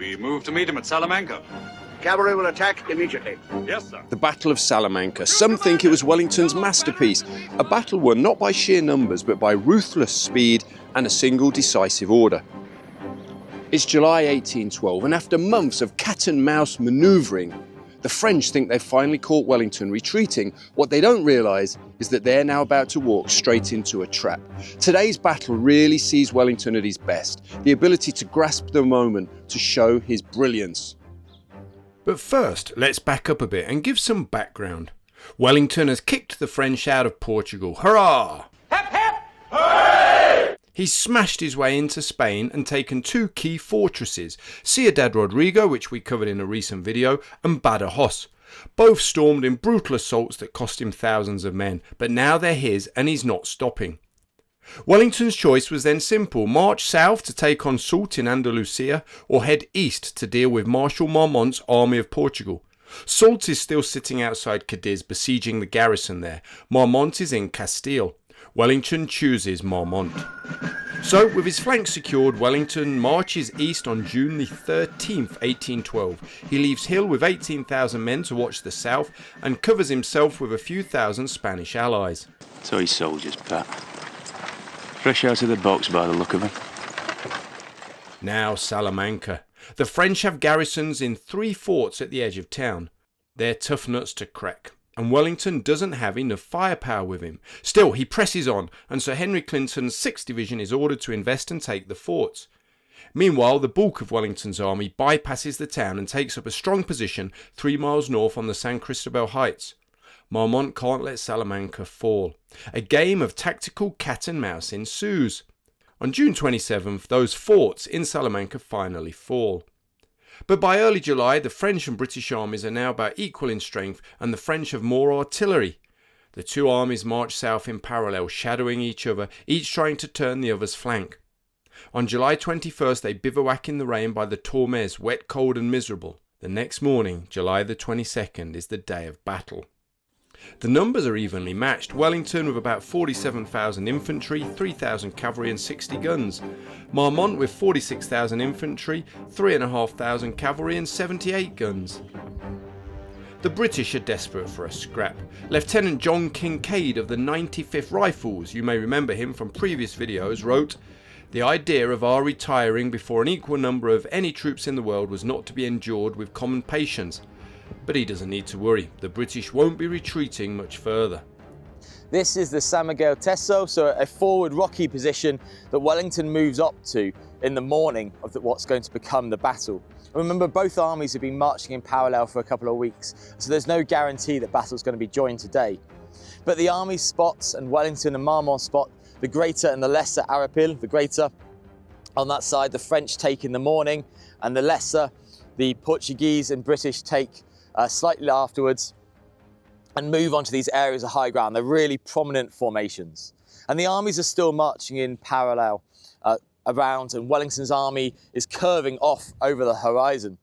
We move to meet him at Salamanca. Cavalry will attack immediately. Yes, sir. The Battle of Salamanca. Some think it was Wellington's masterpiece, a battle won not by sheer numbers but by ruthless speed and a single decisive order. It's July 1812, and after months of cat-and-mouse manoeuvring, the French think they've finally caught Wellington retreating. What they don't realise is that they're now about to walk straight into a trap. Today's battle really sees Wellington at his best, the ability to grasp the moment to show his brilliance. But first, let's back up a bit and give some background. Wellington has kicked the French out of Portugal. Hurrah! Hip, hip, hooray! He's smashed his way into Spain and taken two key fortresses, Ciudad Rodrigo, which we covered in a recent video, and Badajoz. Both stormed in brutal assaults that cost him thousands of men, but now they're his and he's not stopping. Wellington's choice was then simple: march south to take on Soult in Andalusia, or head east to deal with Marshal Marmont's army of Portugal. Soult is still sitting outside Cadiz, besieging the garrison there. Marmont is in Castile. Wellington chooses Marmont. So, with his flanks secured, Wellington marches east on June the 13th, 1812. He leaves Hill with 18,000 men to watch the south and covers himself with a few thousand Spanish allies. So he's soldiers, Pat. Fresh out of the box by the look of them. Now Salamanca. The French have garrisons in 3 forts at the edge of town. They're tough nuts to crack, and Wellington doesn't have enough firepower with him. Still, he presses on, and Sir Henry Clinton's 6th Division is ordered to invest and take the forts. Meanwhile, the bulk of Wellington's army bypasses the town and takes up a strong position 3 miles north on the San Cristobal Heights. Marmont can't let Salamanca fall. A game of tactical cat and mouse ensues. On June 27th, those forts in Salamanca finally fall. But by early July, the French and British armies are now about equal in strength, and the French have more artillery. The two armies march south in parallel, shadowing each other, each trying to turn the other's flank. On July 21st, they bivouac in the rain by the Tormes, wet, cold and miserable. The next morning, July the 22nd, is the day of battle. The numbers are evenly matched. Wellington with about 47,000 infantry, 3,000 cavalry and 60 guns. Marmont with 46,000 infantry, 3,500 cavalry and 78 guns. The British are desperate for a scrap. Lieutenant John Kincaid of the 95th Rifles, you may remember him from previous videos, wrote, "The idea of our retiring before an equal number of any troops in the world was not to be endured with common patience." But he doesn't need to worry. The British won't be retreating much further. This is the San Miguel Teso, so a forward rocky position that Wellington moves up to in the morning of what's going to become the battle. Remember, both armies have been marching in parallel for a couple of weeks, so there's no guarantee that battle's going to be joined today. But the army spots, and Wellington and Marmont spot, the greater and the lesser Arapiles. The greater on that side, the French take in the morning, and the lesser, the Portuguese and British take slightly afterwards, and move onto these areas of high ground. They're really prominent formations. And the armies are still marching in parallel around, and Wellington's army is curving off over the horizon.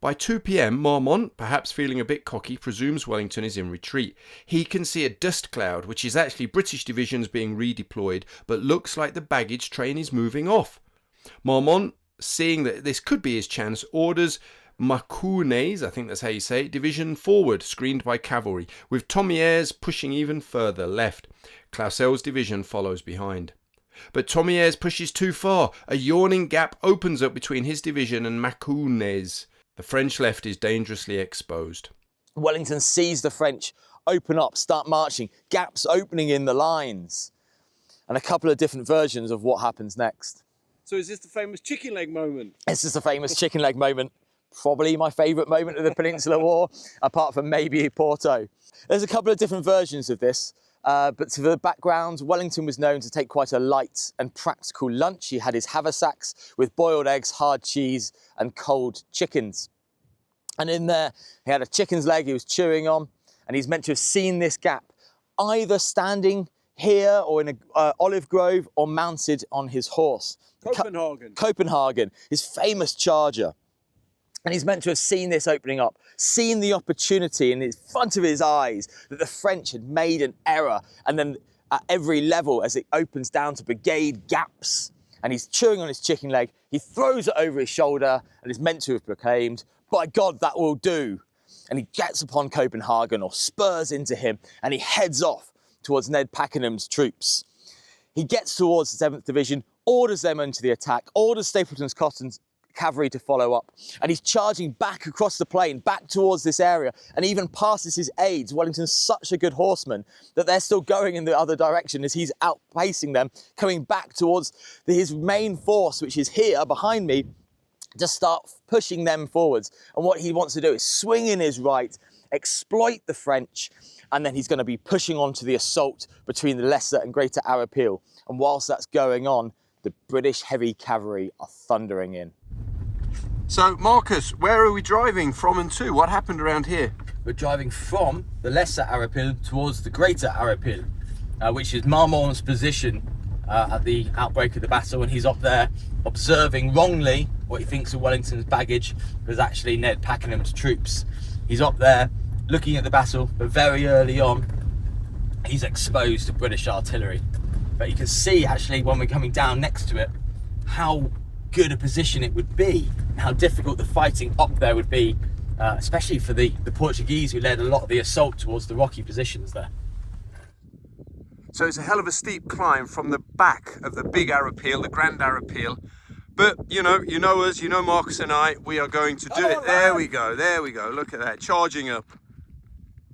By 2 p.m, Marmont, perhaps feeling a bit cocky, presumes Wellington is in retreat. He can see a dust cloud, which is actually British divisions being redeployed, but looks like the baggage train is moving off. Marmont, seeing that this could be his chance, orders Macounes, I think that's how you say it, division forward, screened by cavalry, with Thomiers pushing even further left. Clausel's division follows behind. But Thomiers pushes too far. A yawning gap opens up between his division and Macounes. The French left is dangerously exposed. Wellington sees the French open up, start marching, gaps opening in the lines, and a couple of different versions of what happens next. So is this the famous chicken leg moment? This is the famous chicken leg moment. Probably my favourite moment of the Peninsular War, apart from maybe Porto. There's a couple of different versions of this, but to the background, Wellington was known to take quite a light and practical lunch. He had his haversacks with boiled eggs, hard cheese and cold chickens. And in there, he had a chicken's leg he was chewing on, and he's meant to have seen this gap, either standing here or in an olive grove or mounted on his horse. Copenhagen, his famous charger. And he's meant to have seen this opening up, seen the opportunity in front of his eyes that the French had made an error, and then at every level as it opens down to brigade gaps and he's chewing on his chicken leg. He throws it over his shoulder and is meant to have proclaimed, "By God, that will do." And he gets upon Copenhagen, or spurs into him, and he heads off towards Ned Pakenham's troops. He gets towards the 7th Division, orders them into the attack, orders Stapleton's Cotton's cavalry to follow up, and he's charging back across the plain, back towards this area, and even passes his aides. Wellington's such a good horseman that they're still going in the other direction as he's outpacing them, coming back towards his main force, which is here behind me, to start pushing them forwards. And what he wants to do is swing in his right, exploit the French, and then he's going to be pushing on to the assault between the Lesser and Greater Arapiles. And whilst that's going on, the British heavy cavalry are thundering in. So, Marcus, where are we driving from and to? What happened around here? We're driving from the Lesser Arapile towards the Greater Arapile, which is Marmont's position at the outbreak of the battle, and he's up there observing wrongly what he thinks of Wellington's baggage was actually Ned Pakenham's troops. He's up there looking at the battle, but very early on he's exposed to British artillery. But you can see actually when we're coming down next to it how good a position it would be, and how difficult the fighting up there would be, especially for the Portuguese, who led a lot of the assault towards the rocky positions there. So it's a hell of a steep climb from the back of the big Arapile, the Grand Arapile. But you know us, you know Marcus and I, we are going to do it. There we go, look at that, charging up.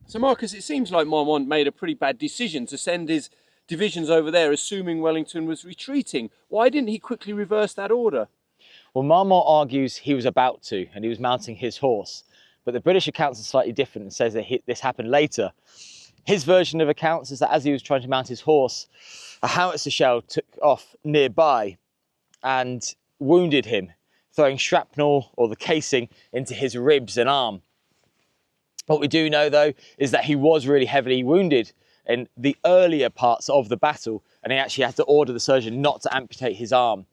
So Marcus, it seems like Marmont made a pretty bad decision to send his divisions over there, assuming Wellington was retreating. Why didn't he quickly reverse that order? Well, Marmont argues he was about to, and he was mounting his horse. But the British accounts are slightly different and says that this happened later. His version of accounts is that as he was trying to mount his horse, a howitzer shell took off nearby and wounded him, throwing shrapnel or the casing into his ribs and arm. What we do know, though, is that he was really heavily wounded in the earlier parts of the battle, and he actually had to order the surgeon not to amputate his arm.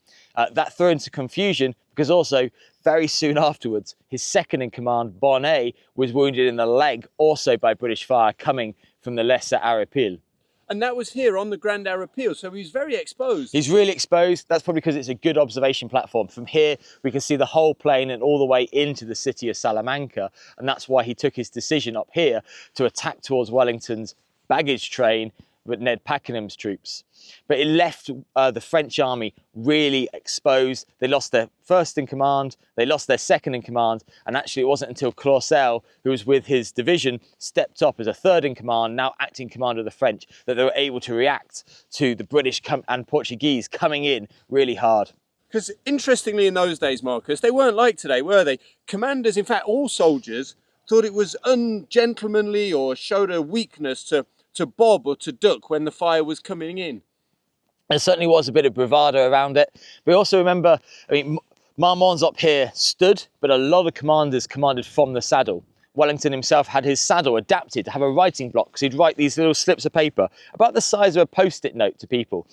That threw into confusion because also very soon afterwards, his second in command, Bonnet, was wounded in the leg, also by British fire coming from the Lesser Arapile. And that was here on the Grand Arapile, so he's very exposed. He's really exposed. That's probably because it's a good observation platform. From here, we can see the whole plain and all the way into the city of Salamanca. And that's why he took his decision up here to attack towards Wellington's baggage train with Ned Pakenham's troops. But it left the French army really exposed. They lost their first in command, they lost their second in command, and actually it wasn't until Clausel, who was with his division, stepped up as a third in command, now acting commander of the French, that they were able to react to the British and Portuguese coming in really hard. Because interestingly in those days, Marcus, they weren't like today, were they? Commanders, in fact all soldiers, thought it was ungentlemanly or showed a weakness to bob or to duck when the fire was coming in. There certainly was a bit of bravado around it. We also remember, Marmont's up here stood, but a lot of commanders commanded from the saddle. Wellington himself had his saddle adapted to have a writing block, because he'd write these little slips of paper about the size of a post-it note to people.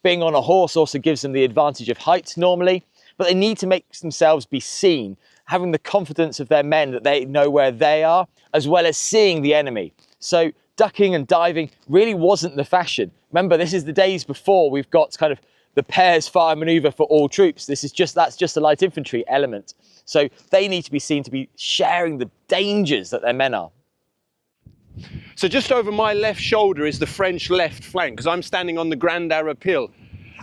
Being on a horse also gives them the advantage of height normally, but they need to make themselves be seen, having the confidence of their men that they know where they are, as well as seeing the enemy. So ducking and diving really wasn't the fashion. Remember, this is the days before we've got kind of the pairs fire manoeuvre for all troops. That's just a light infantry element. So they need to be seen to be sharing the dangers that their men are. So just over my left shoulder is the French left flank, because I'm standing on the Grand Arapile.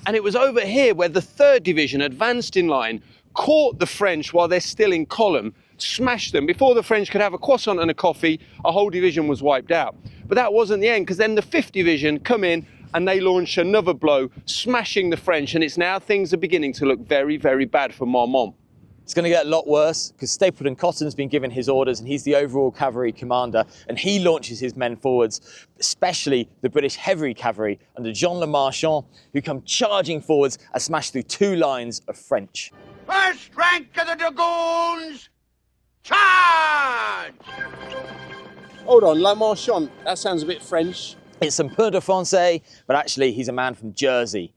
And it was over here where the 3rd Division advanced in line, caught the French while they're still in column, smashed them. Before the French could have a croissant and a coffee, a whole division was wiped out. But that wasn't the end, because then the 5th Division come in and they launch another blow, smashing the French, and it's now things are beginning to look very, very bad for Marmont. It's going to get a lot worse, because Stapleton Cotton's been given his orders and he's the overall cavalry commander, and he launches his men forwards, especially the British heavy cavalry under Jean Le Marchand, who come charging forwards and smash through 2 lines of French. First rank of the dragoons, charge! Hold on, La Marchand, that sounds a bit French. It's some peu de français, but actually he's a man from Jersey.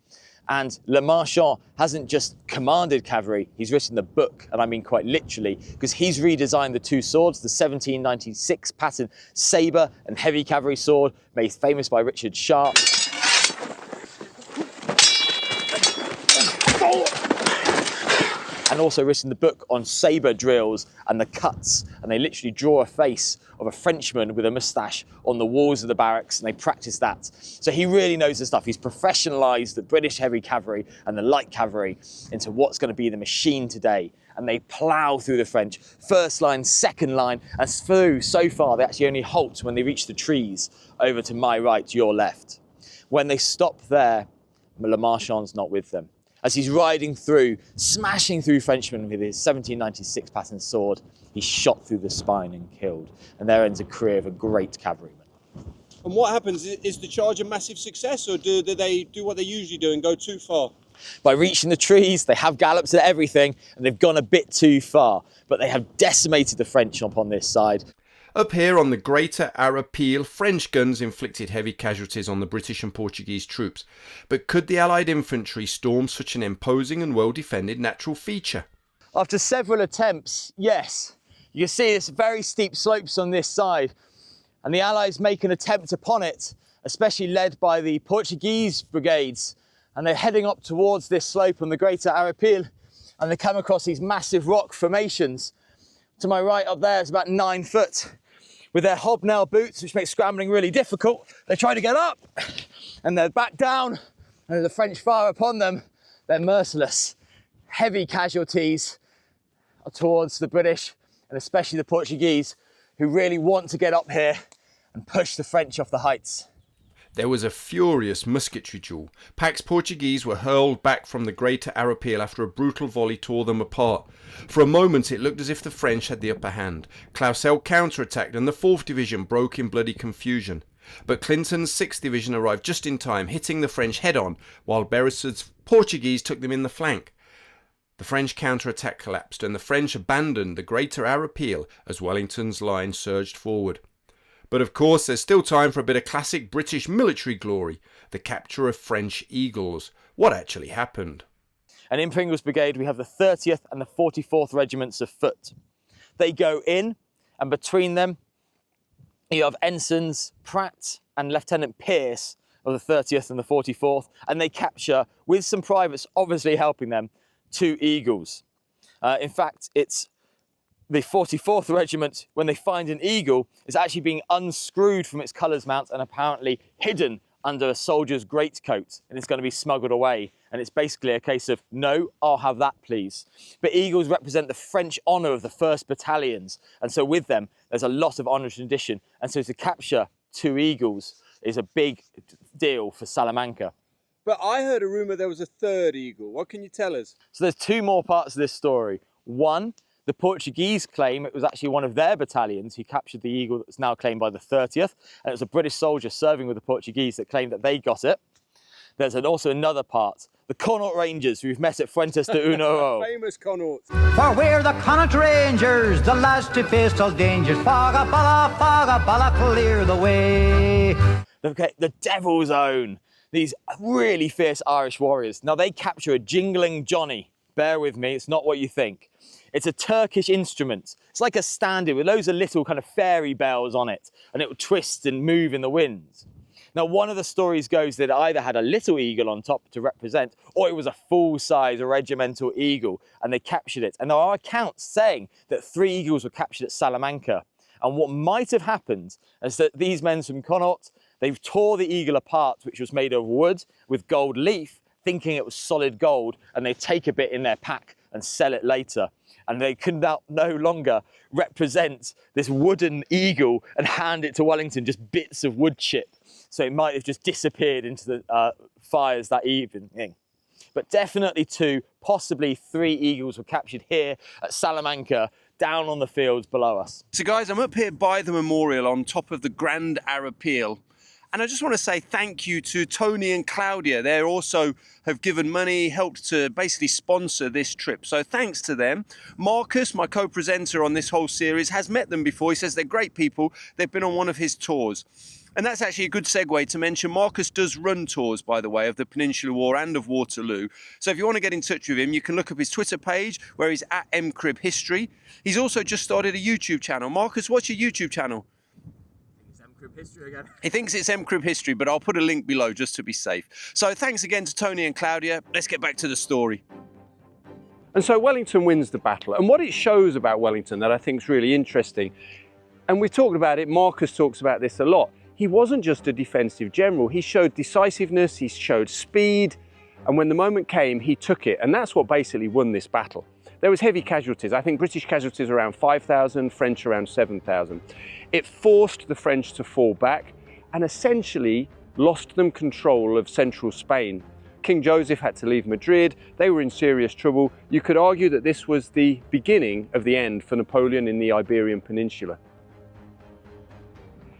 And Le Marchand hasn't just commanded cavalry, he's written the book, and I mean quite literally, because he's redesigned the 2 swords, the 1796 pattern sabre and heavy cavalry sword, made famous by Richard Sharp. and also written the book on sabre drills and the cuts. And they literally draw a face of a Frenchman with a moustache on the walls of the barracks, and they practice that. So he really knows the stuff. He's professionalised the British heavy cavalry and the light cavalry into what's going to be the machine today. And they plough through the French, first line, second line, and through so far they actually only halt when they reach the trees over to my right, your left. When they stop there, Le Marchand's not with them. As he's riding through, smashing through Frenchmen with his 1796 pattern sword, he's shot through the spine and killed. And there ends a career of a great cavalryman. And what happens? Is the charge a massive success, or do they do what they usually do and go too far? By reaching the trees, they have gallops and everything, and they've gone a bit too far. But they have decimated the French upon this side. Up here on the Greater Arapiles, French guns inflicted heavy casualties on the British and Portuguese troops. But could the Allied infantry storm such an imposing and well-defended natural feature? After several attempts, yes. You can see this very steep slopes on this side, and the Allies make an attempt upon it, especially led by the Portuguese brigades, and they're heading up towards this slope on the Greater Arapiles, and they come across these massive rock formations. To my right up there is about 9 foot. With their hobnail boots, which makes scrambling really difficult, they try to get up, and they're back down, and as the French fire upon them, they're merciless. Heavy casualties towards the British, and especially the Portuguese, who really want to get up here and push the French off the heights. There was a furious musketry duel. Pax Portuguese were hurled back from the Greater Arapiles after a brutal volley tore them apart. For a moment it looked as if the French had the upper hand. Clausel counterattacked and the 4th Division broke in bloody confusion. But Clinton's 6th Division arrived just in time, hitting the French head-on, while Beresford's Portuguese took them in the flank. The French counterattack collapsed and the French abandoned the Greater Arapiles as Wellington's line surged forward. But of course there's still time for a bit of classic British military glory, the capture of French eagles. What actually happened? And in Pringle's brigade we have the 30th and the 44th regiments of foot. They go in, and between them you have ensigns Pratt and Lieutenant Pearce of the 30th and the 44th, and they capture, with some privates obviously helping them, 2 eagles. In fact, it's the 44th regiment, when they find an eagle, is actually being unscrewed from its colours mount and apparently hidden under a soldier's greatcoat, and it's going to be smuggled away. And it's basically a case of, no, I'll have that, please. But eagles represent the French honour of the 1st battalions, and so with them, there's a lot of honour and tradition. And so to capture 2 eagles is a big deal for Salamanca. But I heard a rumour there was a 3rd eagle. What can you tell us? So there's 2 more parts of this story. One, the Portuguese claim it was actually one of their battalions who captured the eagle that's now claimed by the 30th, and it was a British soldier serving with the Portuguese that claimed that they got it. There's also another part, the Connaught Rangers, who we've met at Fuentes de Uno. Famous Connaught. For we're the Connaught Rangers, the lads to face all dangers. Faga bala, clear the way. The Devil's Own, these really fierce Irish warriors. Now they capture a jingling Johnny. Bear with me, it's not what you think. It's a Turkish instrument. It's like a standard with loads of little kind of fairy bells on it, and it will twist and move in the wind. Now, one of the stories goes that it either had a little eagle on top to represent, or it was a full-size regimental eagle, and they captured it. And there are accounts saying that 3 eagles were captured at Salamanca. And what might have happened is that these men from Connaught, they tore the eagle apart, which was made of wood with gold leaf, thinking it was solid gold, and they take a bit in their pack and sell it later. And they could now no longer represent this wooden eagle and hand it to Wellington, just bits of wood chip. So it might have just disappeared into the fires that evening. But definitely 2, possibly 3 eagles were captured here at Salamanca, down on the fields below us. So guys, I'm up here by the memorial on top of the Grand Arapiles. And I just want to say thank you to Tony and Claudia. They also have given money, helped to basically sponsor this trip. So thanks to them. Marcus, my co-presenter on this whole series, has met them before. He says they're great people. They've been on one of his tours. And that's actually a good segue to mention Marcus does run tours, by the way, of the Peninsular War and of Waterloo. So if you want to get in touch with him, you can look up his Twitter page where he's at Cribb History. He's also just started a YouTube channel. Marcus, what's your YouTube channel? Cribb History again. He thinks it's Cribb History, but I'll put a link below just to be safe. So thanks again to Tony and Claudia. Let's get back to the story. And so Wellington wins the battle. And what it shows about Wellington that I think is really interesting, and we've talked about it, Marcus talks about this a lot, he wasn't just a defensive general. He showed decisiveness, he showed speed, and when the moment came, he took it. And that's what basically won this battle. There was heavy casualties. I think British casualties around 5,000, French around 7,000. It forced the French to fall back and essentially lost them control of central Spain. King Joseph had to leave Madrid. They were in serious trouble. You could argue that this was the beginning of the end for Napoleon in the Iberian Peninsula.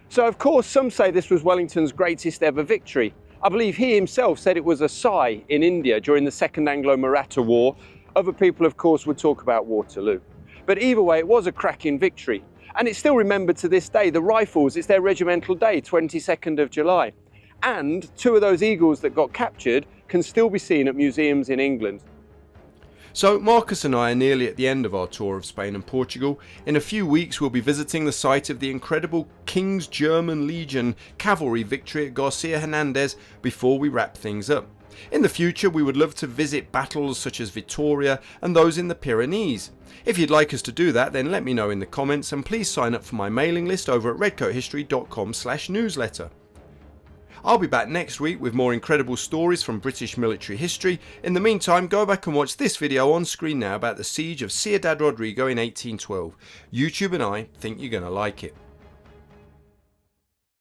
So of course, some say this was Wellington's greatest ever victory. I believe he himself said it was a sigh in India during the Second Anglo-Maratha War. Other people, of course, would talk about Waterloo. But either way, it was a cracking victory. And it's still remembered to this day. The Rifles, it's their regimental day, 22nd of July. And 2 of those eagles that got captured can still be seen at museums in England. So Marcus and I are nearly at the end of our tour of Spain and Portugal. In a few weeks we'll be visiting the site of the incredible King's German Legion cavalry victory at Garcia Hernandez before we wrap things up. In the future we would love to visit battles such as Vittoria and those in the Pyrenees. If you'd like us to do that, then let me know in the comments, and please sign up for my mailing list over at redcoathistory.com/newsletter. I'll be back next week with more incredible stories from British military history. In the meantime, go back and watch this video on screen now about the siege of Ciudad Rodrigo in 1812. YouTube and I think you're going to like it.